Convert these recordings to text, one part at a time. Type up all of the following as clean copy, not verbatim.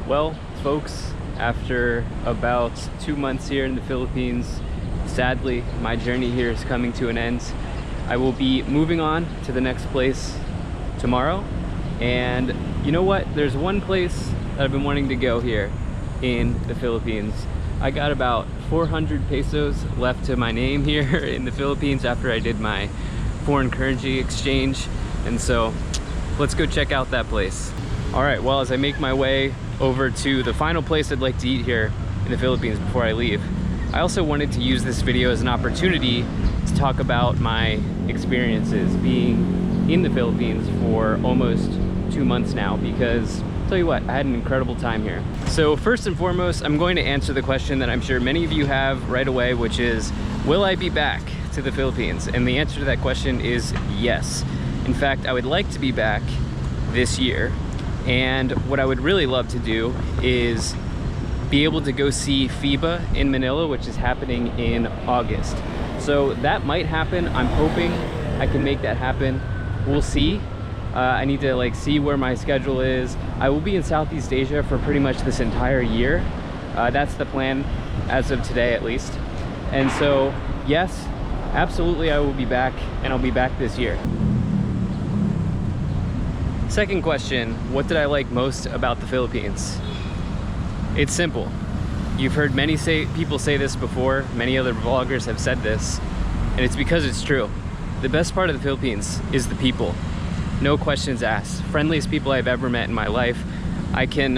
Well, folks, after about 2 months here in the Philippines, sadly, my journey here is coming to an end. I will be moving on to the next place tomorrow. And you know what? There's one place that I've been wanting to go here in the Philippines. I got about 400 pesos left to my name here in the Philippines after I did my foreign currency exchange. And so let's go check out that place. All right, well, as I make my way over to the final place I'd like to eat here in the Philippines before I leave, I also wanted to use this video as an opportunity to talk about my experiences being in the Philippines for almost 2 months now, because I'll tell you what, I had an incredible time here. So first and foremost, I'm going to answer the question that I'm sure many of you have right away, which is, will I be back to the Philippines? And the answer to that question is yes. In fact, I would like to be back this year. And what I would really love to do is be able to go see FIBA in Manila, which is happening in August. So that might happen. I'm hoping I can make that happen. We'll see. I need to see where my schedule is. I will be in Southeast Asia for pretty much this entire year. That's the plan as of today, at least. And so, yes, absolutely I will be back, and I'll be back this year. Second question, what did I like most about the Philippines? It's simple. You've heard many people say this before, many other vloggers have said this, and it's because it's true. The best part of the Philippines is the people. No questions asked. Friendliest people I've ever met in my life. I can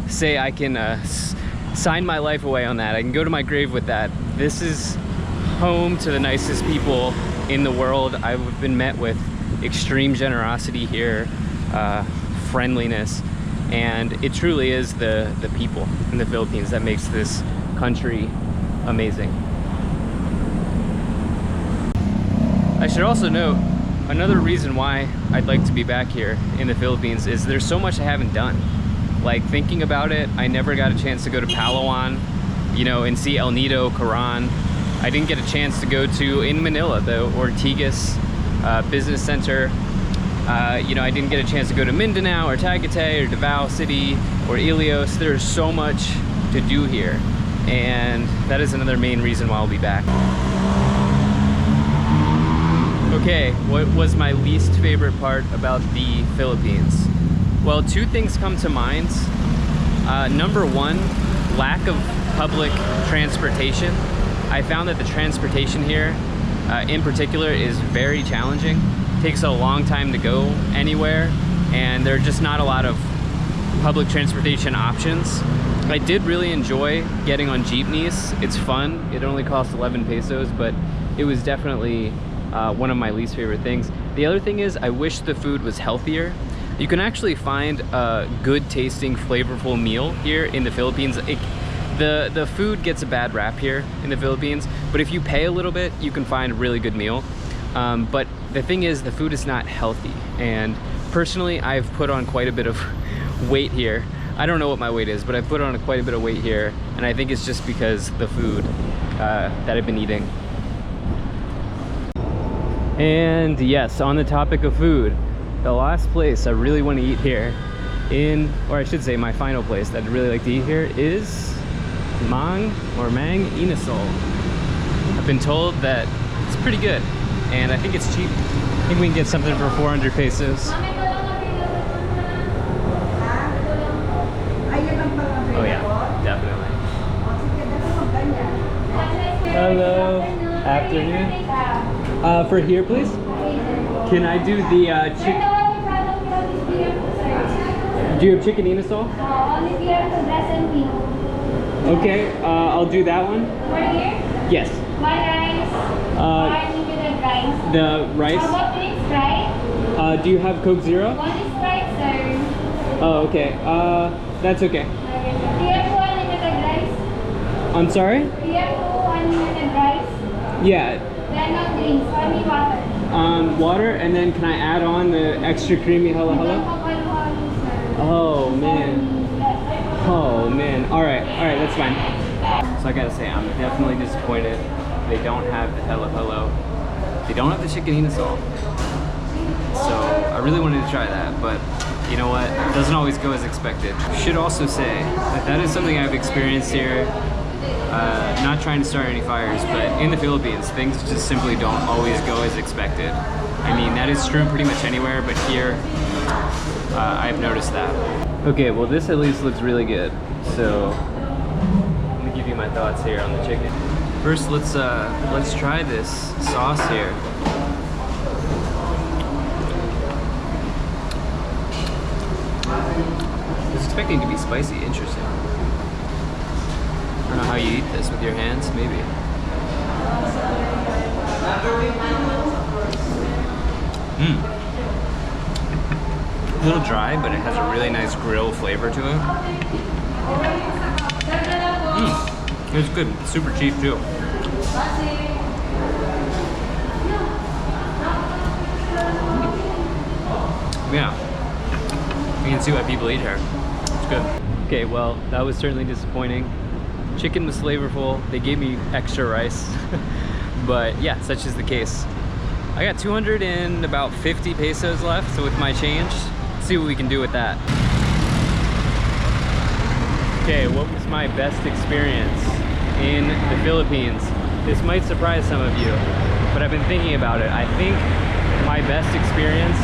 say I can sign my life away on that. I can go to my grave with that. This is home to the nicest people in the world. I've been met with extreme generosity here, friendliness, and it truly is the people in the Philippines that makes this country amazing. I should also note, another reason why I'd like to be back here in the Philippines is there's so much I haven't done. Like, thinking about it, I never got a chance to go to Palawan, and see El Nido, Coron. I didn't get a chance to go to, in Manila, the Ortigas Business Center. I didn't get a chance to go to Mindanao or Tagaytay or Davao City or Ilios. There's so much to do here, and that is another main reason why I'll be back. Okay, what was my least favorite part about the Philippines? Well, two things come to mind. Number one, lack of public transportation. I found that the transportation here, in particular, is very challenging. It takes a long time to go anywhere, and there are just not a lot of public transportation options. I did really enjoy getting on jeepneys. It's fun. It only cost 11 pesos, but it was definitely one of my least favorite things. The other thing is, I wish the food was healthier. You can actually find a good tasting, flavorful meal here in the Philippines. The food gets a bad rap here in the Philippines, but if you pay a little bit, you can find a really good meal. But the thing is, the food is not healthy. And personally, I've put on quite a bit of weight here. I don't know what my weight is, but I've put on quite a bit of weight here. And I think it's just because the food that I've been eating. And yes, on the topic of food, the last place I really want to eat here or I should say my final place that I'd really like to eat here is Mang Inasal. I've been told that it's pretty good, and I think it's cheap. I think we can get something for 400 pesos. Oh yeah, definitely. Hello, afternoon. For here, please. Can I do the chicken? Do you have chicken inasal? Only if you have to dress and meat. Okay, I'll do that one. For here? Yes. One rice. One limited rice. The rice? How about one Sprite? Do you have Coke Zero? One Sprite, sir. Oh, okay. That's okay. Do you have two unlimited rice? I'm sorry? Do you have two unlimited rice? Yeah. Then no drinks, only water. Water, and then can I add on the extra creamy hello hello? Oh man. Oh man. Alright, that's fine. So I gotta say, I'm definitely disappointed they don't have the hello hello. They don't have the chicken inasal. So I really wanted to try that, but you know what, it doesn't always go as expected. Should also say that that is something I've experienced here. Not trying to start any fires, but in the Philippines, things just simply don't always go as expected. I mean, that is true pretty much anywhere, but here, I've noticed that. Okay, well this at least looks really good. So, let me give you my thoughts here on the chicken. First, let's try this sauce here. I was expecting it to be spicy, interesting. I don't know how you eat this, with your hands, maybe. A little dry, but it has a really nice grill flavor to it. It's good, it's super cheap too. Yeah, you can see why people eat here. It's good. Okay, well, that was certainly disappointing. Chicken was flavorful. They gave me extra rice. But yeah, such is the case. I got 250 pesos left, so with my change, let's see what we can do with that. Okay, what was my best experience in the Philippines? This might surprise some of you, but I've been thinking about it. I think my best experience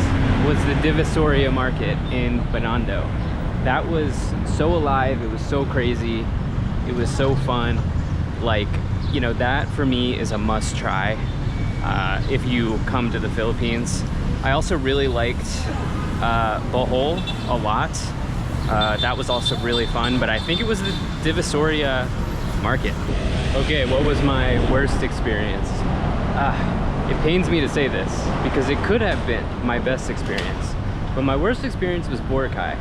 was the Divisoria market in Binondo. That was so alive, it was so crazy, it was so fun. Like, you know, that for me is a must try if you come to the Philippines. I also really liked Bohol a lot. That was also really fun, but I think it was the Divisoria market. Okay, what was my worst experience? It pains me to say this because it could have been my best experience, but my worst experience was Boracay.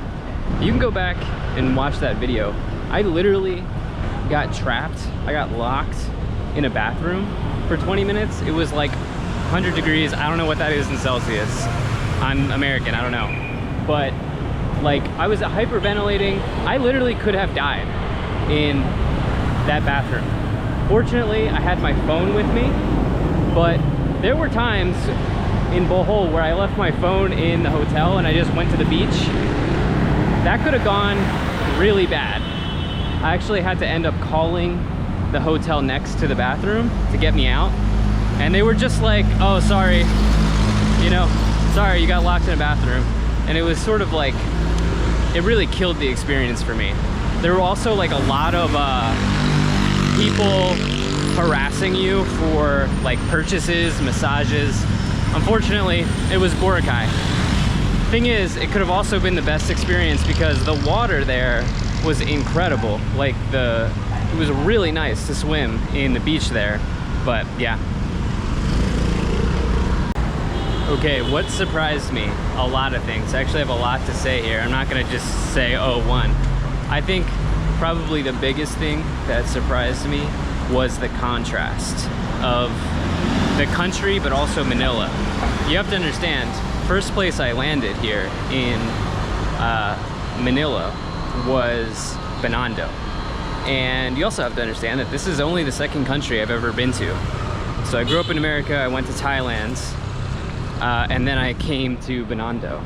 You can go back and watch that video. I literally got trapped. I got locked in a bathroom for 20 minutes. It was like 100 degrees. I don't know what that is in Celsius. I'm American, I don't know. But like, I was hyperventilating. I literally could have died in that bathroom. Fortunately, I had my phone with me, but there were times in Bohol where I left my phone in the hotel and I just went to the beach. That could have gone really bad. I actually had to end up calling the hotel next to the bathroom to get me out. And they were just like, oh, sorry, you know, sorry, you got locked in a bathroom. And it was sort of like, it really killed the experience for me. There were also like a lot of people harassing you for like purchases, massages. Unfortunately, it was Boracay. Thing is, it could have also been the best experience because the water there was incredible. Like it was really nice to swim in the beach there, but yeah. Okay, what surprised me? A lot of things. I actually have a lot to say here. I'm not gonna just say, oh, one. I think probably the biggest thing that surprised me was the contrast of the country, but also Manila. You have to understand, first place I landed here in Manila was Binondo. And you also have to understand that this is only the second country I've ever been to. So I grew up in America, I went to Thailand, and then I came to Binondo.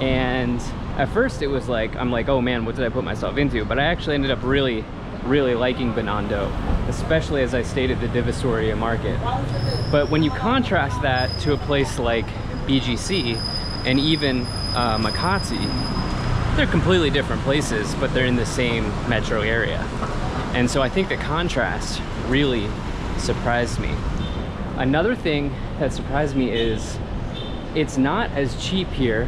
And at first it was like, I'm like, oh man, what did I put myself into? But I actually ended up really liking Binondo, especially as I stayed at the Divisoria market. But when you contrast that to a place like BGC and even Makati, they're completely different places, but they're in the same metro area. And so I think the contrast really surprised me. Another thing that surprised me is it's not as cheap here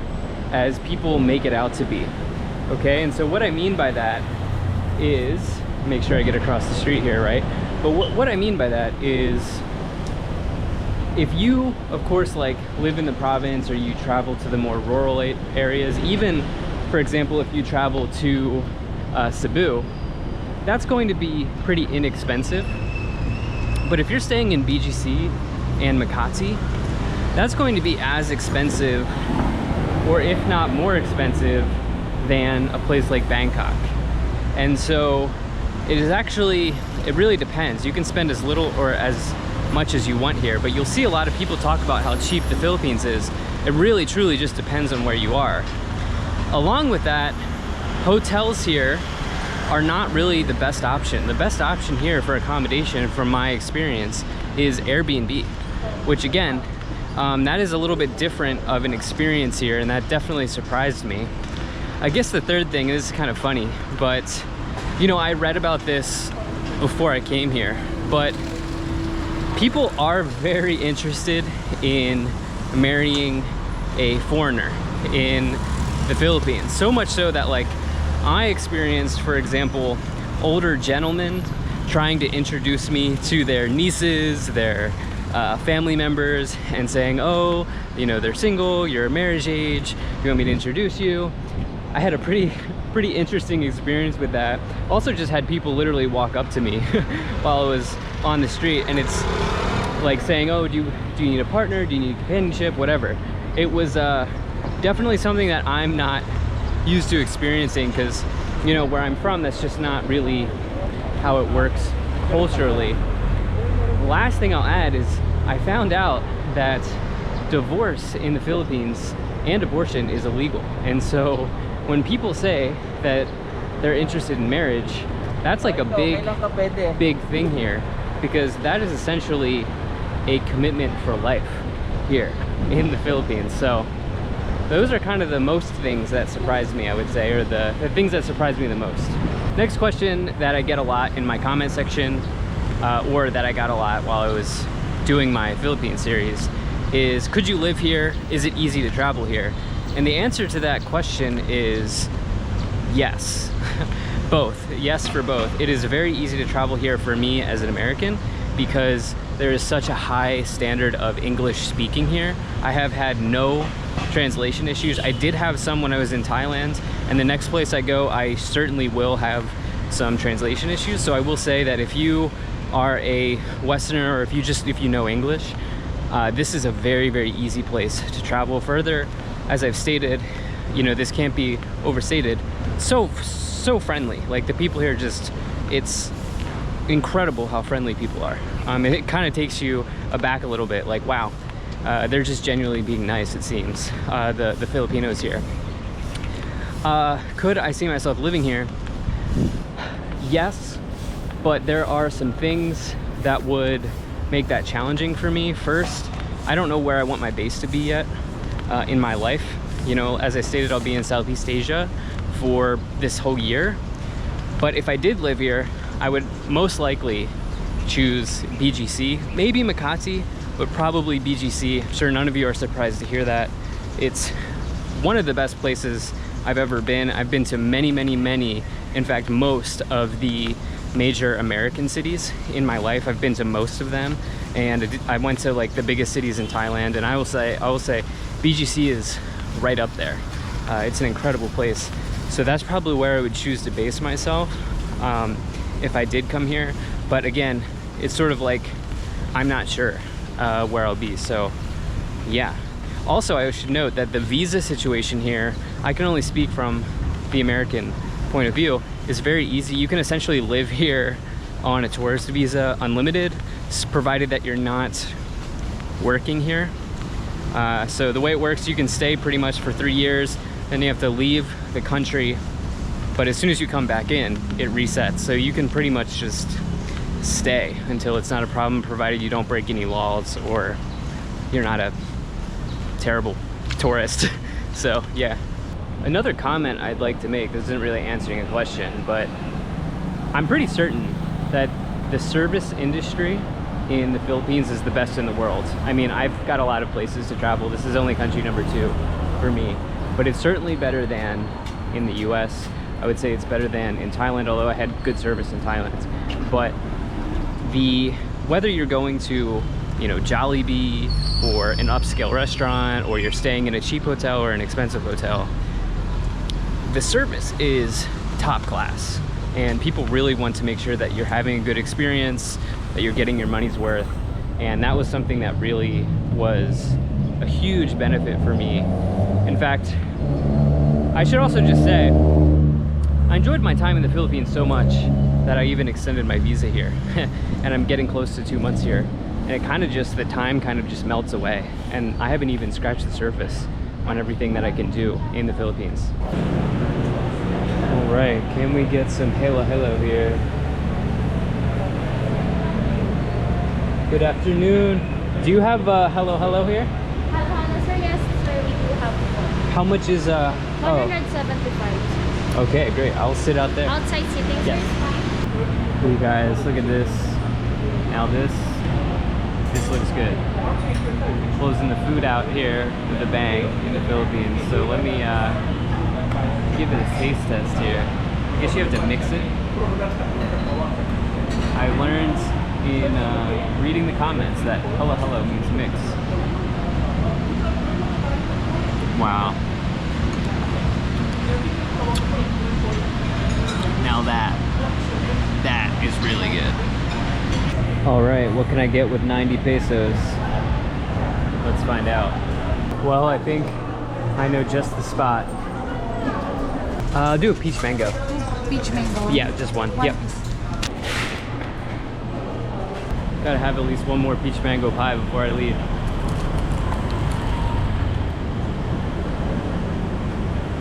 as people make it out to be. Okay, and so what I mean by that is, make sure I get across the street here, right? But what I mean by that is, if you, of course, like live in the province or you travel to the more rural areas, even, for example, if you travel to Cebu, that's going to be pretty inexpensive. But if you're staying in BGC and Makati, that's going to be as expensive, or if not more expensive, than a place like Bangkok. And so it is actually, it really depends. You can spend as little or as much as you want here, but you'll see a lot of people talk about how cheap the Philippines is. It really truly just depends on where you are. Along with that, hotels here are not really the best option. The best option here for accommodation, from my experience, is Airbnb, which again, that is a little bit different of an experience here, and that definitely surprised me. I guess the third thing is kind of funny, but you know, I read about this before I came here, but people are very interested in marrying a foreigner in the Philippines. So much so that, like, I experienced, for example, older gentlemen trying to introduce me to their nieces, their family members, and saying, oh, you know, they're single, you're marriage age, you want me to introduce you? I had a pretty interesting experience with that. Also just had people literally walk up to me while I was on the street, and it's like saying, oh, do you need a partner? Do you need companionship? Whatever. It was definitely something that I'm not used to experiencing, because, you know, where I'm from, that's just not really how it works culturally. The last thing I'll add is I found out that divorce in the Philippines and abortion is illegal. And so when people say that they're interested in marriage, that's like a big thing here, because that is essentially a commitment for life here in the Philippines. So those are kind of the most things that surprised me, I would say, or the things that surprised me the most. Next question that I get a lot in my comment section, or that I got a lot while I was doing my Philippine series, is could you live here? Is it easy to travel here? And the answer to that question is yes. Both. Yes for both. It is very easy to travel here for me as an American, because there is such a high standard of English speaking here. I have had no translation issues. I did have some when I was in Thailand, and the next place I go, I certainly will have some translation issues. So I will say that if you are a Westerner, or if you know English, this is a very easy place to travel. Further, as I've stated, you know, this can't be overstated, so friendly. Like, the people here, just, it's incredible how friendly people are. It kind of takes you aback a little bit, like, wow, they're just genuinely being nice, it seems, the Filipinos here. Could I see myself living here? Yes, but there are some things that would make that challenging for me. First, I don't know where I want my base to be yet in my life. You know, as I stated, I'll be in Southeast Asia for this whole year. But if I did live here, I would most likely choose BGC, maybe Makati, but probably BGC. I'm sure none of you are surprised to hear that. It's one of the best places I've ever been. I've been to many, in fact, most of the major American cities in my life. I've been to most of them, and I went to like the biggest cities in Thailand, and I will say BGC is right up there. It's an incredible place. So that's probably where I would choose to base myself if I did come here. But again, it's sort of like, I'm not sure where I'll be, so yeah. Also, I should note that the visa situation here, I can only speak from the American point of view, is very easy. You can essentially live here on a tourist visa, unlimited, provided that you're not working here. So the way it works, you can stay pretty much for 3 years, then you have to leave the country, but as soon as you come back in, it resets. So you can pretty much just stay until it's not a problem, provided you don't break any laws or you're not a terrible tourist. So yeah. Another comment I'd like to make, this isn't really answering a question, but I'm pretty certain that the service industry in the Philippines is the best in the world. I mean, I've got a lot of places to travel. This is only country number 2 for me, but it's certainly better than in the US. I would say it's better than in Thailand, although I had good service in Thailand. But whether you're going to, you know, Jollibee or an upscale restaurant, or you're staying in a cheap hotel or an expensive hotel, the service is top class, and people really want to make sure that you're having a good experience, that you're getting your money's worth. And that was something that really was a huge benefit for me. In fact, I should also just say, I enjoyed my time in the Philippines so much that I even extended my visa here. And I'm getting close to 2 months here. And it kind of just, the time kind of just melts away. And I haven't even scratched the surface on everything that I can do in the Philippines. All right, can we get some hello here? Good afternoon. Do you have hello here? Hello, sir. Yes, sir. We do have one. How much is 175. Okay, great. I'll sit out there. Outside seating, Yes. sir, is fine. You guys, look at this. Now this looks good. Closing the food out here with a bang in the Philippines. So let me give it a taste test here. I guess you have to mix it. I learned in reading the comments that hello means mix. Wow. Now that is really good. All right, what can I get with 90 pesos? Let's find out. Well, I think I know just the spot. Do a peach mango. Peach mango. Yeah, just one. Yep. Gotta have at least one more peach mango pie before I leave.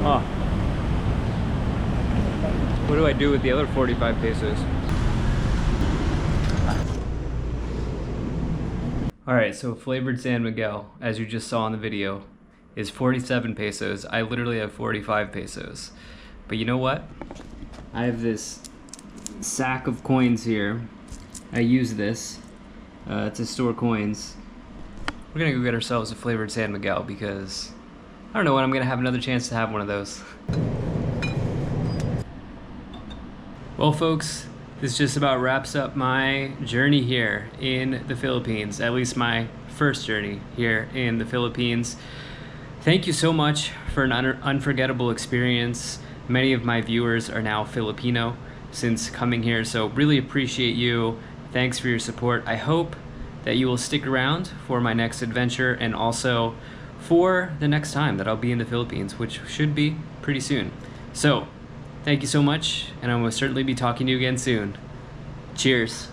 Oh. What do I do with the other 45 pesos? Alright, so flavored San Miguel, as you just saw in the video, is 47 pesos. I literally have 45 pesos. But you know what? I have this sack of coins here. I use this to store coins. We're gonna go get ourselves a flavored San Miguel because I don't know when I'm gonna have another chance to have one of those. Well, folks, this just about wraps up my journey here in the Philippines, at least my first journey here in the Philippines. Thank you so much for an unforgettable experience. Many of my viewers are now Filipino since coming here, so really appreciate you. Thanks for your support. I hope that you will stick around for my next adventure and also for the next time that I'll be in the Philippines, which should be pretty soon. So, thank you so much, and I will certainly be talking to you again soon. Cheers.